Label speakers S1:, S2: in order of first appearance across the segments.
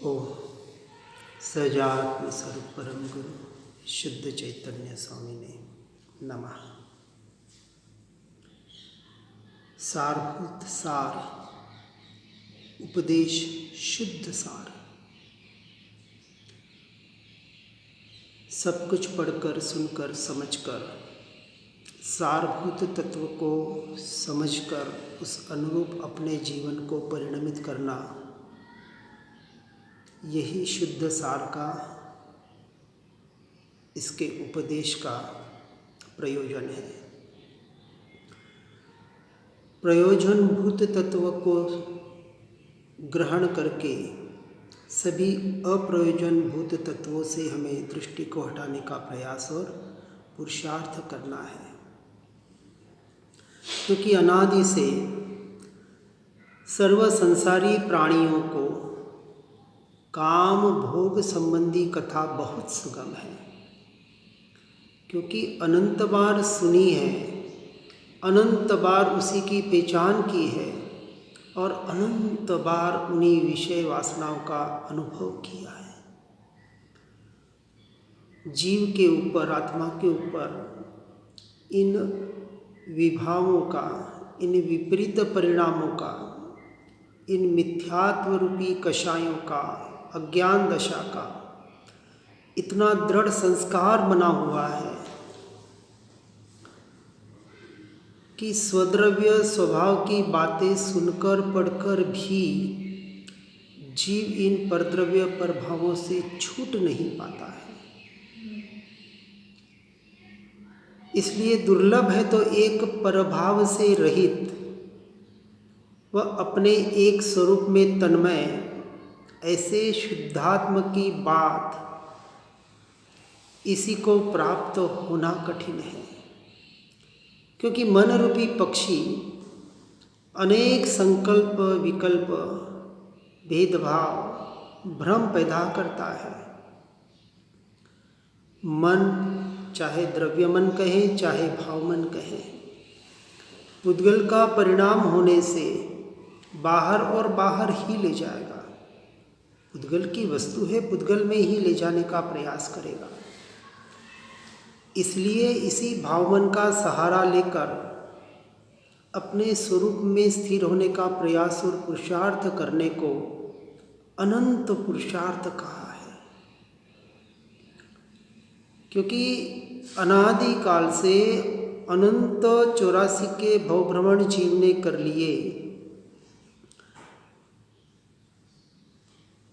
S1: ओम सहजात्म स्वरूप परम गुरु शुद्ध चैतन्य स्वामी ने नमः। सारभूत सार उपदेश शुद्ध सार। सब कुछ पढ़कर सुनकर समझकर सारभूत तत्व को समझकर उस अनुरूप अपने जीवन को परिणमित करना, यही शुद्ध सार का, इसके उपदेश का प्रयोजन है। प्रयोजनभूत तत्व को ग्रहण करके सभी अप्रयोजनभूत तत्वों से हमें दृष्टि को हटाने का प्रयास और पुरुषार्थ करना है, क्योंकि अनादि से सर्व संसारी प्राणियों को काम भोग संबंधी कथा बहुत सुगम है, क्योंकि अनंत बार सुनी है, अनंत बार उसी की पहचान की है और अनंत बार उन्हीं विषय वासनाओं का अनुभव किया है। जीव के ऊपर, आत्मा के ऊपर इन विभावों का, इन विपरीत परिणामों का, इन मिथ्यात्व रूपी कषायों का, अज्ञान दशा का इतना दृढ़ संस्कार बना हुआ है कि स्वद्रव्य स्वभाव की बातें सुनकर पढ़कर भी जीव इन परद्रव्य प्रभावों से छूट नहीं पाता है। इसलिए दुर्लभ है तो एक परभाव से रहित व अपने एक स्वरूप में तन्मय ऐसे शुद्धात्म की बात, इसी को प्राप्त होना कठिन है, क्योंकि मन रूपी पक्षी अनेक संकल्प विकल्प भेदभाव भ्रम पैदा करता है। मन चाहे द्रव्य मन कहें चाहे भाव मन कहें, पुद्गल का परिणाम होने से बाहर और बाहर ही ले जाएगा। पुद्गल की वस्तु है, पुद्गल में ही ले जाने का प्रयास करेगा। इसलिए इसी भावमन का सहारा लेकर अपने स्वरूप में स्थिर होने का प्रयास और पुरुषार्थ करने को अनंत पुरुषार्थ कहा है, क्योंकि अनादि काल से अनंत 84 के भवभ्रमण जीव ने कर लिए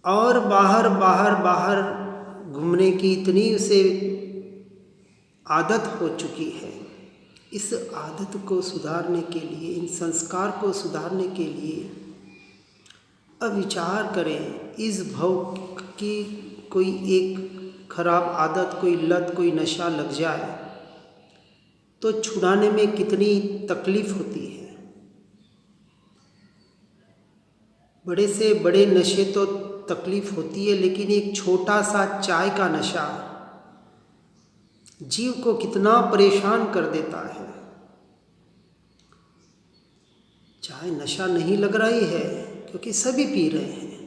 S1: और बाहर बाहर बाहर घूमने की इतनी उसे आदत हो चुकी है। इस आदत को सुधारने के लिए, इन संस्कार को सुधारने के लिए अब विचार करें, इस भव की कोई एक खराब आदत, कोई लत, कोई नशा लग जाए तो छुड़ाने में कितनी तकलीफ होती है। बड़े से बड़े नशे तो तकलीफ होती है, लेकिन एक छोटा सा चाय का नशा जीव को कितना परेशान कर देता है। चाय नशा नहीं लग रही है क्योंकि सभी पी रहे हैं,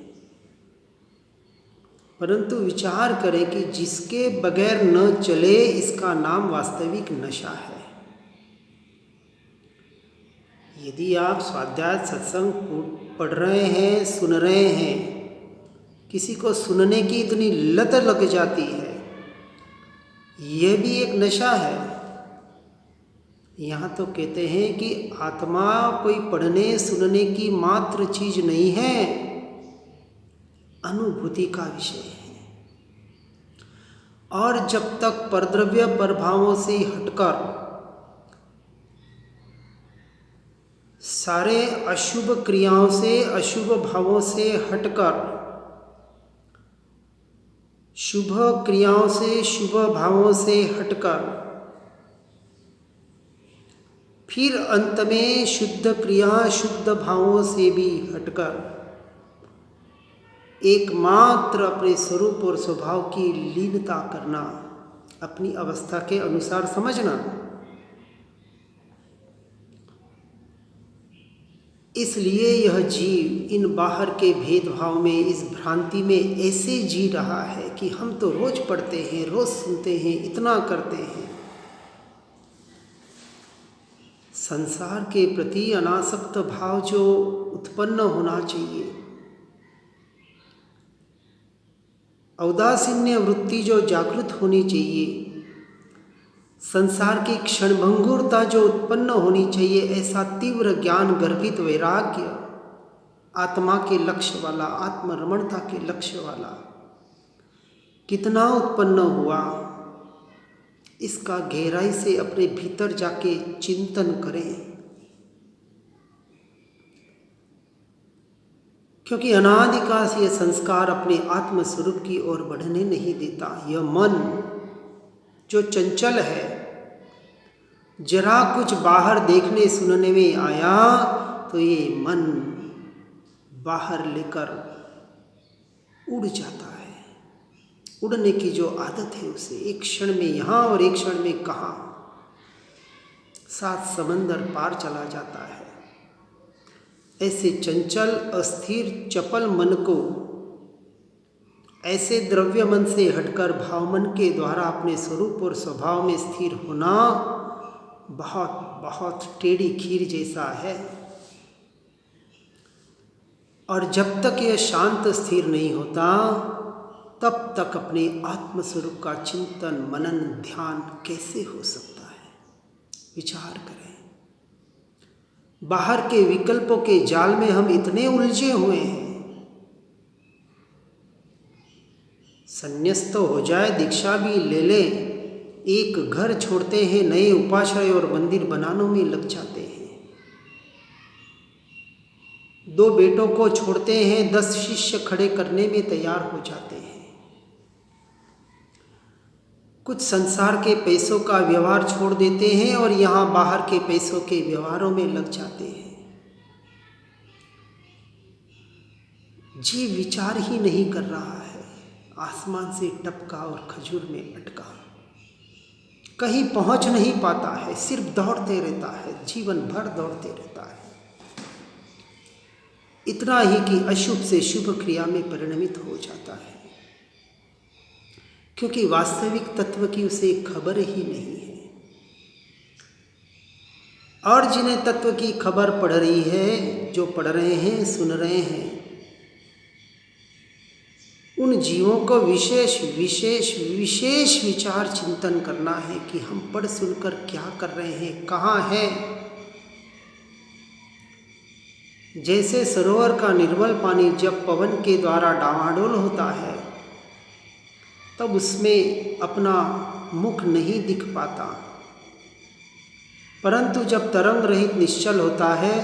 S1: परंतु विचार करें कि जिसके बगैर न चले, इसका नाम वास्तविक नशा है। यदि आप स्वाध्याय सत्संग पढ़ रहे हैं, सुन रहे हैं, किसी को सुनने की इतनी लत लग जाती है, यह भी एक नशा है। यहाँ तो कहते हैं कि आत्मा कोई पढ़ने सुनने की मात्र चीज नहीं है, अनुभूति का विषय है। और जब तक परद्रव्य प्रभावों से हटकर सारे अशुभ क्रियाओं से, अशुभ भावों से हटकर शुभ क्रियाओं से, शुभ भावों से हटकर फिर अंत में शुद्ध क्रिया, शुद्ध भावों से भी हटकर एकमात्र अपने स्वरूप और स्वभाव की लीनता करना, अपनी अवस्था के अनुसार समझना, इसलिए यह जीव इन बाहर के भेदभाव में, इस भ्रांति में ऐसे जी रहा है कि हम तो रोज पढ़ते हैं, रोज सुनते हैं, इतना करते हैं। संसार के प्रति अनासक्त भाव जो उत्पन्न होना चाहिए, औदासीन्य वृत्ति जो जागृत होनी चाहिए, संसार की क्षणभंगुरता जो उत्पन्न होनी चाहिए, ऐसा तीव्र ज्ञान गर्भित वैराग्य, आत्मा के लक्ष्य वाला, आत्मरमणता के लक्ष्य वाला कितना उत्पन्न हुआ, इसका गहराई से अपने भीतर जाके चिंतन करें। क्योंकि अनादिकाल यह संस्कार अपने आत्म स्वरूप की ओर बढ़ने नहीं देता। यह मन जो चंचल है, जरा कुछ बाहर देखने सुनने में आया तो ये मन बाहर लेकर उड़ जाता है। उड़ने की जो आदत है उसे एक क्षण में यहाँ और एक क्षण में कहाँ, 7 समंदर पार चला जाता है। ऐसे चंचल, अस्थिर, चपल मन को ऐसे द्रव्य मन से हटकर भाव मन के द्वारा अपने स्वरूप और स्वभाव में स्थिर होना बहुत बहुत टेढ़ी खीर जैसा है। और जब तक यह शांत स्थिर नहीं होता, तब तक अपने आत्मस्वरूप का चिंतन, मनन, ध्यान कैसे हो सकता है? विचार करें। बाहर के विकल्पों के जाल में हम इतने उलझे हुए हैं। संन्यास्त हो जाए, दीक्षा भी ले लें, एक घर छोड़ते हैं, नए उपाश्रय और मंदिर बनाने में लग जाते हैं। 2 बेटों को छोड़ते हैं, 10 शिष्य खड़े करने में तैयार हो जाते हैं। कुछ संसार के पैसों का व्यवहार छोड़ देते हैं और यहाँ बाहर के पैसों के व्यवहारों में लग जाते हैं। जीव विचार ही नहीं कर रहा है, आसमान से टपका और खजूर में अटका, कहीं पहुंच नहीं पाता है, सिर्फ दौड़ते रहता है, जीवन भर दौड़ते रहता है। इतना ही कि अशुभ से शुभ क्रिया में परिणमित हो जाता है, क्योंकि वास्तविक तत्व की उसे खबर ही नहीं है। और जिन्हें तत्व की खबर पड़ रही है, जो पढ़ रहे हैं, सुन रहे हैं, उन जीवों को विशेष विशेष विशेष विचार चिंतन करना है कि हम पढ़ सुनकर क्या कर रहे हैं, कहाँ हैं। जैसे सरोवर का निर्मल पानी जब पवन के द्वारा डामाडोल होता है, तब उसमें अपना मुख नहीं दिख पाता, परंतु जब तरंग रहित निश्चल होता है,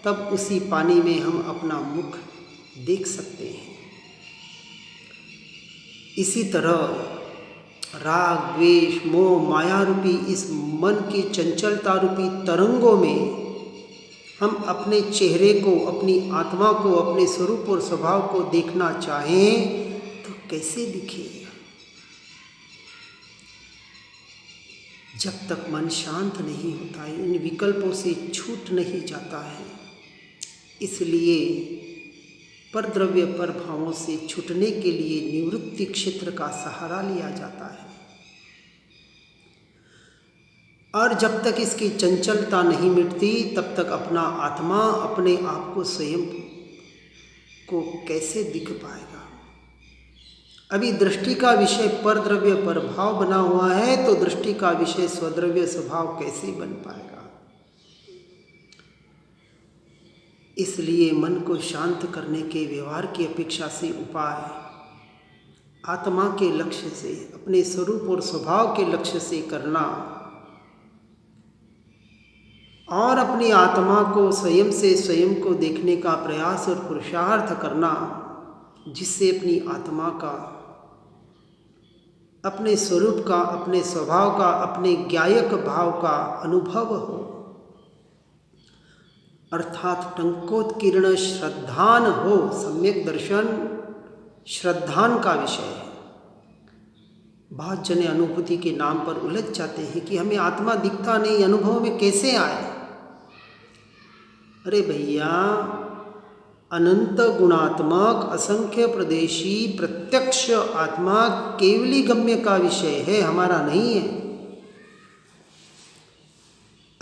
S1: तब उसी पानी में हम अपना मुख देख सकते हैं। इसी तरह राग, द्वेष, मोह, माया रूपी इस मन की चंचलता रूपी तरंगों में हम अपने चेहरे को, अपनी आत्मा को, अपने स्वरूप और स्वभाव को देखना चाहें तो कैसे दिखेगा? जब तक मन शांत नहीं होता है, इन विकल्पों से छूट नहीं जाता है। इसलिए परद्रव्य पर भावों से छूटने के लिए निवृत्ति क्षेत्र का सहारा लिया जाता है। और जब तक इसकी चंचलता नहीं मिटती, तब तक अपना आत्मा, अपने आप को, स्वयं को कैसे दिख पाएगा? अभी दृष्टि का विषय परद्रव्य पर भाव बना हुआ है, तो दृष्टि का विषय स्वद्रव्य स्वभाव कैसे बन पाएगा? इसलिए मन को शांत करने के व्यवहार की अपेक्षा से उपाय आत्मा के लक्ष्य से, अपने स्वरूप और स्वभाव के लक्ष्य से करना, और अपनी आत्मा को स्वयं से स्वयं को देखने का प्रयास और पुरुषार्थ करना, जिससे अपनी आत्मा का, अपने स्वरूप का, अपने स्वभाव का, अपने ज्ञायक भाव का अनुभव हो, अर्थात टंकोत्कीर्ण श्रद्धान हो। सम्यक दर्शन श्रद्धान का विषय है। बहुत जने अनुभूति के नाम पर उलझ जाते हैं कि हमें आत्मा दिखता नहीं, अनुभव में कैसे आए? अरे भैया, अनंत गुणात्मक असंख्य प्रदेशी प्रत्यक्ष आत्मा केवली गम्य का विषय है, हमारा नहीं है।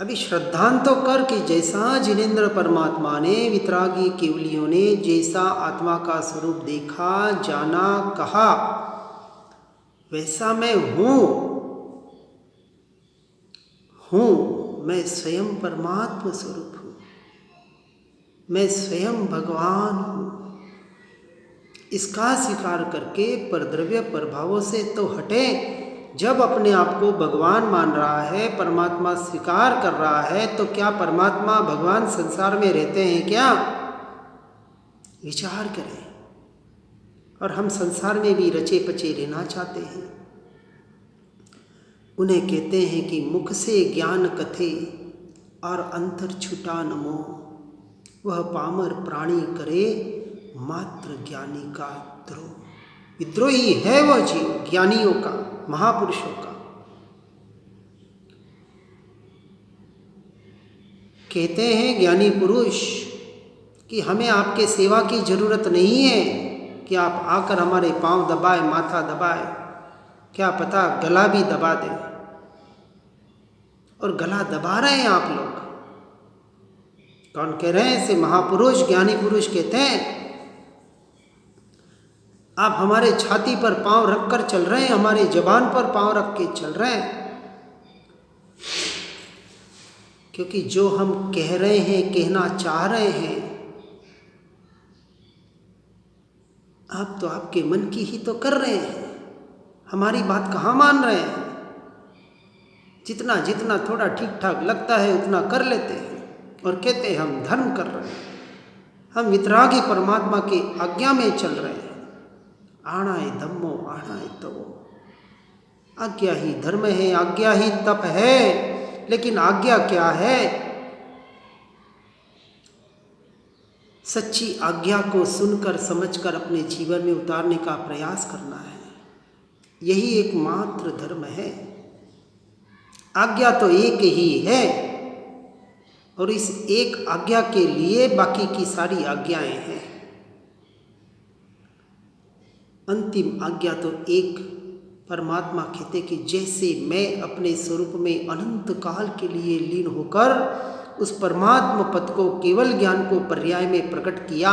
S1: अभी श्रद्धांत तो कर कि जैसा जिनेन्द्र परमात्मा ने, वितरागी केवलियों ने जैसा आत्मा का स्वरूप देखा, जाना, कहा, वैसा मैं हूँ। मैं स्वयं परमात्मा स्वरूप हूँ, मैं स्वयं भगवान हूँ। इसका स्वीकार करके परद्रव्य प्रभावों से तो हटे। जब अपने आप को भगवान मान रहा है, परमात्मा स्वीकार कर रहा है, तो क्या परमात्मा भगवान संसार में रहते हैं क्या? विचार करें। और हम संसार में भी रचे पचे रहना चाहते हैं। उन्हें कहते हैं कि मुख से ज्ञान कथे और अंतर छुटा न मोह, वह पामर प्राणी करे मात्र ज्ञानी का द्रोह। विद्रोही है वह जीव ज्ञानियों का, महापुरुषों का। कहते हैं ज्ञानी पुरुष कि हमें आपके सेवा की जरूरत नहीं है कि आप आकर हमारे पांव दबाए, माथा दबाए, क्या पता गला भी दबा दें। और गला दबा रहे हैं आप लोग। कौन कह रहे हैं? ऐसे महापुरुष, ज्ञानी पुरुष कहते हैं आप हमारे छाती पर पांव रखकर चल रहे हैं, हमारे जबान पर पांव रख के चल रहे हैं। क्योंकि जो हम कह रहे हैं, कहना चाह रहे हैं, आप तो आपके मन की ही तो कर रहे हैं। हमारी बात कहाँ मान रहे हैं? जितना जितना थोड़ा ठीक ठाक लगता है उतना कर लेते हैं और कहते हैं हम धर्म कर रहे हैं, हम वितरागी परमात्मा की आज्ञा में चल रहे हैं। आणाए धम्मो आणाए तवो। आज्ञा ही धर्म है, आज्ञा ही तप है। लेकिन आज्ञा क्या है? सच्ची आज्ञा को सुनकर समझकर अपने जीवन में उतारने का प्रयास करना है। यही एकमात्र धर्म है। आज्ञा तो एक ही है और इस एक आज्ञा के लिए बाकी की सारी आज्ञाएं हैं। अंतिम आज्ञा तो एक परमात्मा कहते कि जैसे मैं अपने स्वरूप में अनंत काल के लिए लीन होकर उस परमात्मा पद को, केवल ज्ञान को पर्याय में प्रकट किया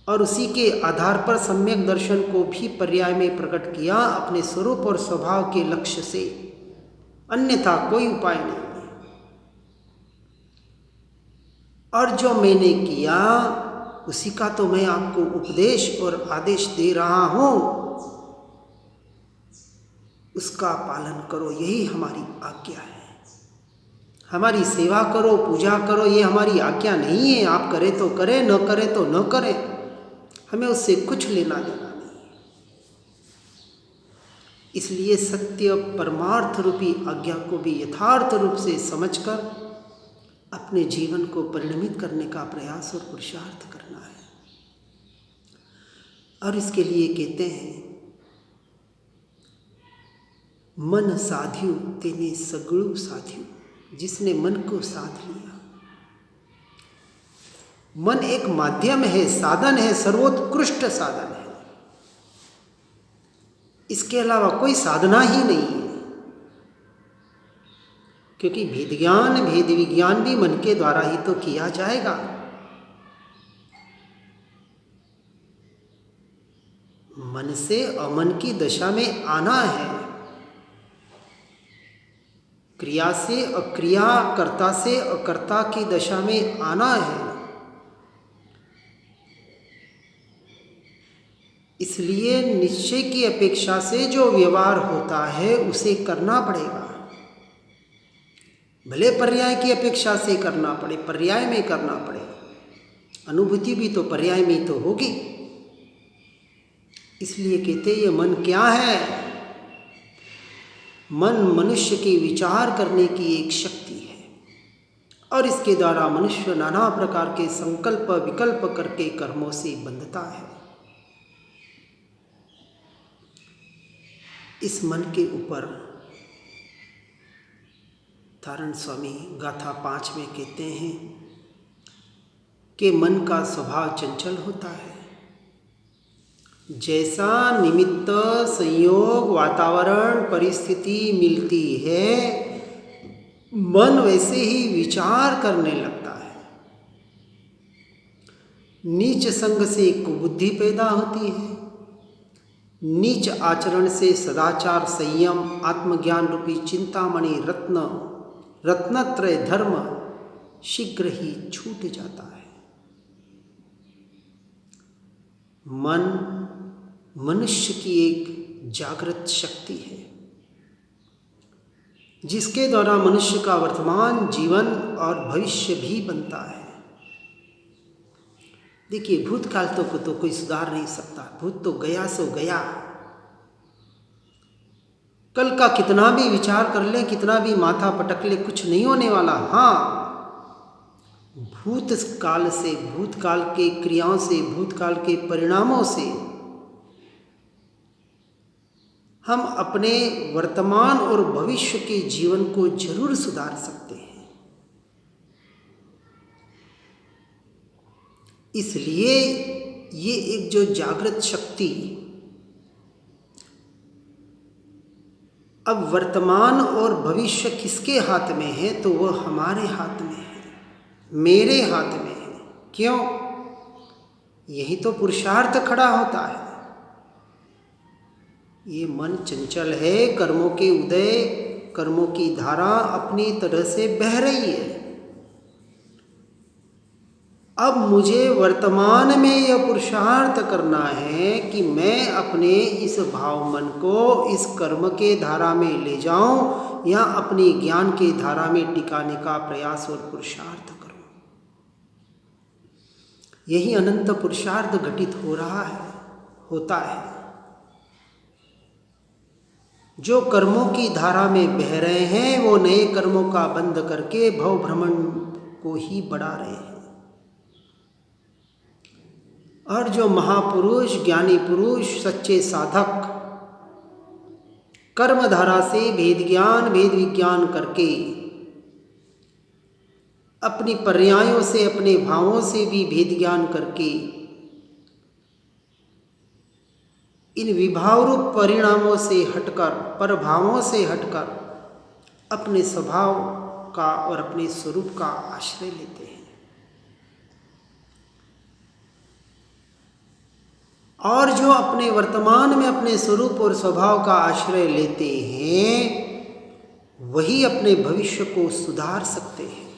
S1: और उसी के आधार पर सम्यक दर्शन को भी पर्याय में प्रकट किया अपने स्वरूप और स्वभाव के लक्ष्य से, अन्यथा कोई उपाय नहीं। और जो मैंने किया उसी का तो मैं आपको उपदेश और आदेश दे रहा हूं, उसका पालन करो। यही हमारी आज्ञा है। हमारी सेवा करो, पूजा करो, ये हमारी आज्ञा नहीं है। आप करें तो करें, न करें तो न करें, हमें उससे कुछ लेना देना नहीं। इसलिए सत्य परमार्थ रूपी आज्ञा को भी यथार्थ रूप से समझकर अपने जीवन को परिणमित करने का प्रयास और पुरुषार्थ करना है। और इसके लिए कहते हैं मन साध्यो तेने सगळु साध्यो। जिसने मन को साध लिया। मन एक माध्यम है, साधन है, सर्वोत्कृष्ट साधन है। इसके अलावा कोई साधना ही नहीं है। क्योंकि भेद ज्ञान, भेद विज्ञान भी मन के द्वारा ही तो किया जाएगा। मन से अमन की दशा में आना है। क्रिया से अक्रिया, कर्ता से अकर्ता की दशा में आना है। इसलिए निश्चय की अपेक्षा से जो व्यवहार होता है उसे करना पड़ेगा। भले पर्याय की अपेक्षा से करना पड़े, पर्याय में करना पड़े। अनुभूति भी तो पर्याय में तो होगी। इसलिए कहते ये मन क्या है? मन मनुष्य की विचार करने की एक शक्ति है और इसके द्वारा मनुष्य नाना प्रकार के संकल्प विकल्प करके कर्मों से बंधता है। इस मन के ऊपर तारण स्वामी गाथा 5 में कहते हैं कि मन का स्वभाव चंचल होता है। जैसा निमित्त, संयोग, वातावरण, परिस्थिति मिलती है, मन वैसे ही विचार करने लगता है। नीच संग से कुबुद्धि पैदा होती है। नीच आचरण से सदाचार, संयम, आत्मज्ञान रूपी चिंतामणि रत्नत्रय धर्म शीघ्र ही छूट जाता है। मन मनुष्य की एक जागृत शक्ति है, जिसके द्वारा मनुष्य का वर्तमान जीवन और भविष्य भी बनता है। देखिए, भूतकाल को तो कोई सुधार नहीं सकता। भूत तो गया सो गया। कल का कितना भी विचार कर ले, कितना भी माथा पटक ले, कुछ नहीं होने वाला। हाँ, भूतकाल से, भूतकाल के क्रियाओं से, भूतकाल के परिणामों से हम अपने वर्तमान और भविष्य के जीवन को जरूर सुधार सकते हैं। इसलिए ये एक जो जागृत शक्ति अब वर्तमान और भविष्य किसके हाथ में है, तो वह हमारे हाथ में है, मेरे हाथ में है। क्यों? यही तो पुरुषार्थ खड़ा होता है। ये मन चंचल है, कर्मों के उदय, कर्मों की धारा अपनी तरह से बह रही है। अब मुझे वर्तमान में यह पुरुषार्थ करना है कि मैं अपने इस भाव मन को इस कर्म के धारा में ले जाऊं या अपने ज्ञान के धारा में टिकाने का प्रयास और पुरुषार्थ करूं। यही अनंत पुरुषार्थ घटित हो रहा है, होता है। जो कर्मों की धारा में बह रहे हैं, वो नए कर्मों का बंध करके भव भ्रमण को ही बढ़ा रहे हैं। और जो महापुरुष, ज्ञानी पुरुष, सच्चे साधक कर्म धारा से भेद ज्ञान, भेद विज्ञान करके अपनी पर्यायों से, अपने भावों से भी भेद ज्ञान करके इन विभाव रूप परिणामों से हटकर, परभावों से हटकर अपने स्वभाव का और अपने स्वरूप का आश्रय लेते हैं। और जो अपने वर्तमान में अपने स्वरूप और स्वभाव का आश्रय लेते हैं, वही अपने भविष्य को सुधार सकते हैं।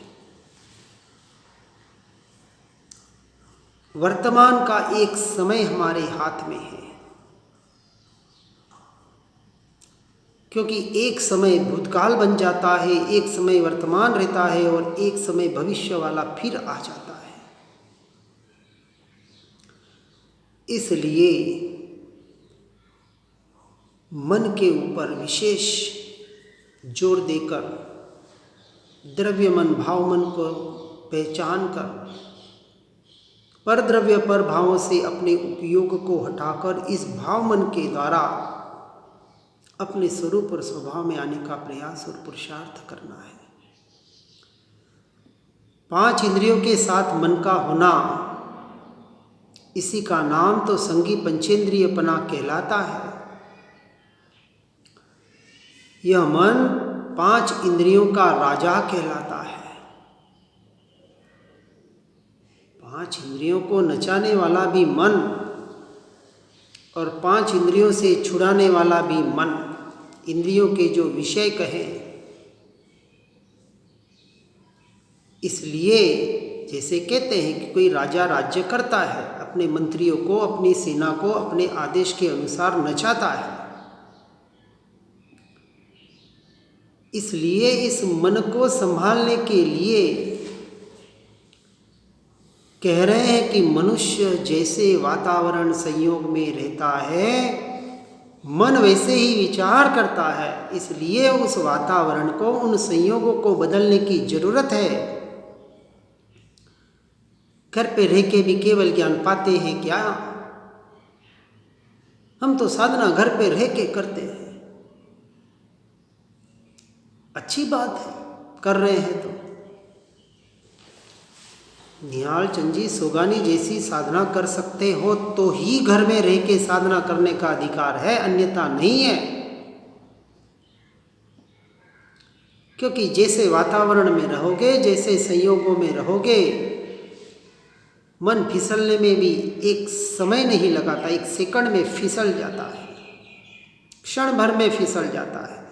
S1: वर्तमान का एक समय हमारे हाथ में है, क्योंकि एक समय भूतकाल बन जाता है, एक समय वर्तमान रहता है और एक समय भविष्य वाला फिर आ जाता है। इसलिए मन के ऊपर विशेष जोर देकर द्रव्य मन, भाव मन को पहचान कर पर द्रव्य पर भावों से अपने उपयोग को हटाकर इस भाव मन के द्वारा अपने स्वरूप और स्वभाव में आने का प्रयास और पुरुषार्थ करना है। 5 इंद्रियों के साथ मन का होना, इसी का नाम तो संगी पंचेंद्रियपना कहलाता है। यह मन 5 इंद्रियों का राजा कहलाता है। 5 इंद्रियों को नचाने वाला भी मन और 5 इंद्रियों से छुड़ाने वाला भी मन। इंद्रियों के जो विषय कहें, इसलिए जैसे कहते हैं कि कोई राजा राज्य करता है, अपने मंत्रियों को, अपनी सेना को अपने आदेश के अनुसार नचाता है। इसलिए इस मन को संभालने के लिए कह रहे हैं कि मनुष्य जैसे वातावरण संयोग में रहता है, मन वैसे ही विचार करता है। इसलिए उस वातावरण को, उन संयोगों को बदलने की जरूरत है। घर पे रह के भी केवल ज्ञान पाते हैं क्या? हम तो साधना घर पे रह के करते हैं। अच्छी बात है, कर रहे हैं तो। निहाल चंद जी सोगानी जैसी साधना कर सकते हो तो ही घर में रह के साधना करने का अधिकार है, अन्यथा नहीं है। क्योंकि जैसे वातावरण में रहोगे, जैसे संयोगों में रहोगे, मन फिसलने में भी एक समय नहीं लगाता, एक सेकंड में फिसल जाता है, क्षण भर में फिसल जाता है।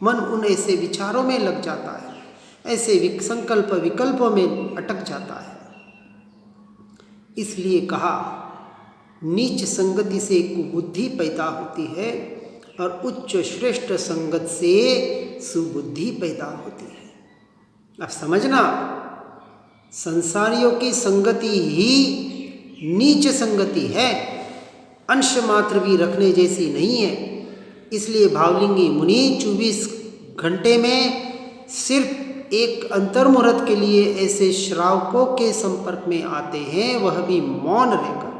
S1: मन उन ऐसे विचारों में लग जाता है, ऐसे संकल्प विकल्पों में अटक जाता है। इसलिए कहा नीच संगति से कुबुद्धि पैदा होती है और उच्च श्रेष्ठ संगत से सुबुद्धि पैदा होती है। अब समझना, संसारियों की संगति ही नीच संगति है, अंश मात्र भी रखने जैसी नहीं है। इसलिए भावलिंगी मुनि 24 घंटे में सिर्फ एक अंतर्मुहूर्त के लिए ऐसे श्रावकों के संपर्क में आते हैं, वह भी मौन रहकर।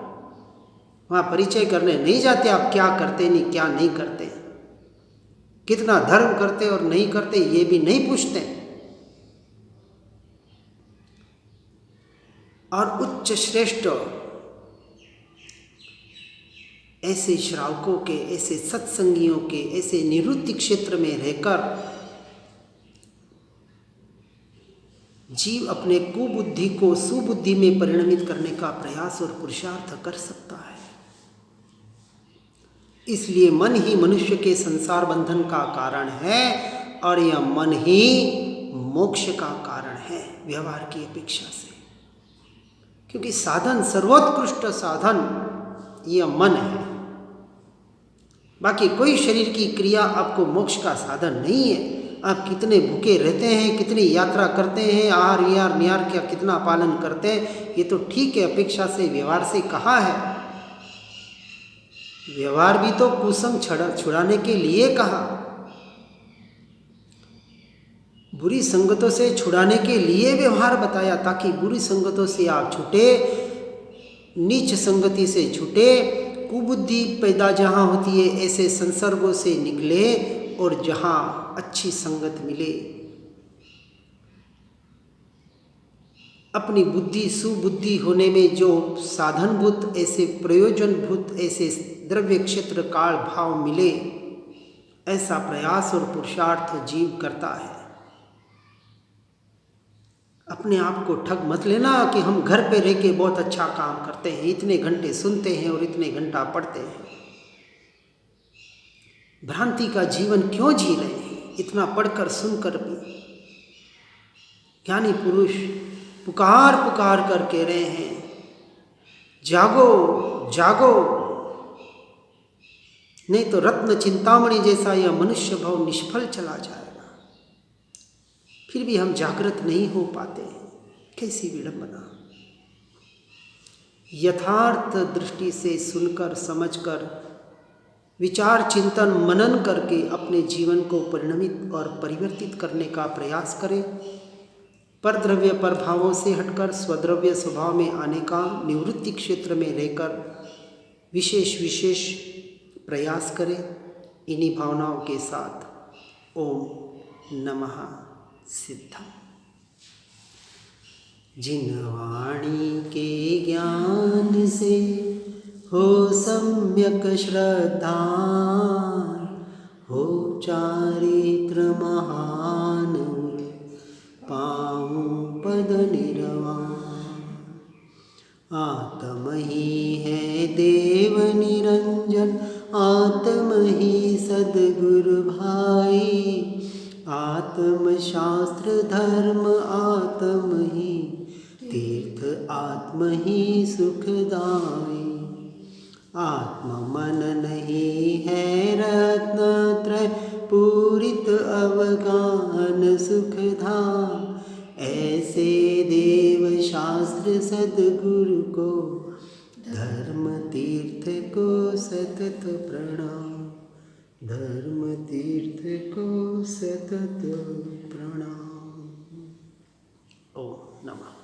S1: वहाँ परिचय करने नहीं जाते आप क्या करते नहीं, क्या नहीं करते, कितना धर्म करते और नहीं करते ये भी नहीं पूछते। और उच्च श्रेष्ठ ऐसे श्रावकों के, ऐसे सत्संगियों के, ऐसे निवृत्ति क्षेत्र में रहकर जीव अपने कुबुद्धि को सुबुद्धि में परिणमित करने का प्रयास और पुरुषार्थ कर सकता है। इसलिए मन ही मनुष्य के संसार बंधन का कारण है और यह मन ही मोक्ष का कारण है व्यवहार की अपेक्षा से। क्योंकि साधन, सर्वोत्कृष्ट साधन यह मन है। बाकी कोई शरीर की क्रिया आपको मोक्ष का साधन नहीं है। आप कितने भूखे रहते हैं, कितनी यात्रा करते हैं, आहार विहार निहार का कितना पालन करते हैं, ये तो ठीक है, अपेक्षा से व्यवहार से कहा है। व्यवहार भी तो कुसंग छुड़ाने के लिए कहा, बुरी संगतों से छुड़ाने के लिए व्यवहार बताया, ताकि बुरी संगतों से आप छूटे, नीच संगति से छूटे, कुबुद्धि पैदा जहाँ होती है ऐसे संसर्गों से निकले और जहाँ अच्छी संगत मिले, अपनी बुद्धि सुबुद्धि होने में जो साधनभूत, ऐसे प्रयोजनभूत, ऐसे द्रव्य क्षेत्र काल भाव मिले, ऐसा प्रयास और पुरुषार्थ जीव करता है। अपने आप को ठग मत लेना कि हम घर पे रह के बहुत अच्छा काम करते हैं, इतने घंटे सुनते हैं और इतने घंटा पढ़ते हैं। भ्रांति का जीवन क्यों जी रहे हैं? इतना पढ़कर सुनकर भी ज्ञानी पुरुष पुकार पुकार कर कह रहे हैं, जागो जागो, नहीं तो रत्न चिंतामणि जैसा यह मनुष्य भाव निष्फल चला जाएगा। फिर भी हम जागृत नहीं हो पाते, कैसी विडंबना। यथार्थ दृष्टि से सुनकर, समझकर, विचार चिंतन मनन करके अपने जीवन को परिणमित और परिवर्तित करने का प्रयास करें। परद्रव्य प्रभावों से हटकर स्वद्रव्य स्वभाव में आने का निवृत्ति क्षेत्र में रहकर विशेष प्रयास करें। इन्हीं भावनाओं के साथ ओम नमः सिद्धम। जिन वाणी के ज्ञान से हो सम्यक श्रद्धा, हो चारित्र महान, पाऊं पद निर्वाण। आत्म ही है देव निरंजन, आत्म ही सद्गुरु भाई, आत्म शास्त्र धर्म आत्म ही तीर्थ, आत्म ही सुखदाई। आत्म मन नहीं है रत्नत्रय पूरित अवगान सुखधाम, ऐसे देव शास्त्र सद्गुरु को, धर्म तीर्थ को सतत प्रणाम, धर्म तीर्थ को सतत प्रणाम। ओम नमः।